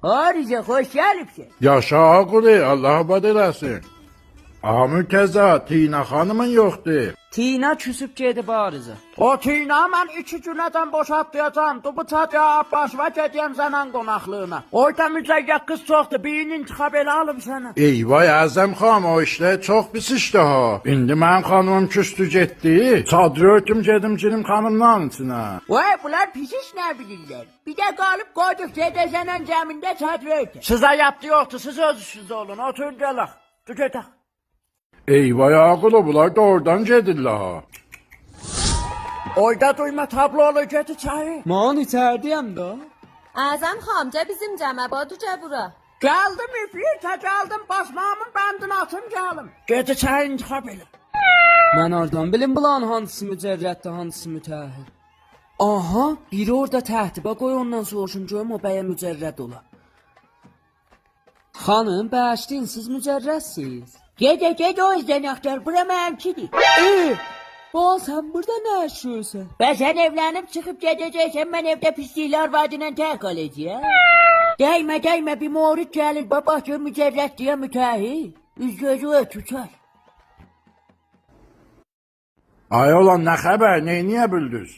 Harice hoş gelipsin. Yaşa Ağuli, Allah abad eləsin. Aha Mürtəza, Tina xanımın yoxdur. Tina küsüp geldi barize. O Tina ben 2 güneden boşaltlayacağım. Bu çatıya Abbas'a gideyim senin konaklığına. Orada müzəyyət kız çoktu. Birinin intikab elə alım sana. Eyvay Əzəm xanım, o işlər çox pis işdir ha. İndi mənim xanımım küstü getdi. Çadırı örtüm gedim girim xanımların içinə. Vay bunlar pis iş ne bilirler. Bir de kalıp koyduk dedesenin ceminde çadır örtü. Size yaptı yoktu. Siz özüsüz olun. Oturun gelak. Tüketek. Eyvay Ağuli, bunlar da oradan gedirlər ha. Orada duyma tablo olacaktı çayı. Man içerdiyem da. Azam xamca bizim cəmə baduca bura. Geldim üflüyse geldim basmamın bandını atım geldim. Gece çayı intikab edin. Ben oradan bilim bulan hansı mücerrətdir, hansı mütəhhir. Aha, biri orada təhtibə qoy ondan soruşun görüm o bəyə mücerrət ola. Xanım, bəşdin, siz mücerrətsiz. Gede o yüzden aktar, bura mənimkidir. Ba sen burada ne yaşıyorsun? Ben sen evlenip çıkıp gideceksen ben evde pislikler vadinen tek kalacağım. Değme bir moğrit gelir babacığım mücerret diye müteahhit. Üz gözü ötüter. Ay olan nə xəbər, neyniyə bildiniz?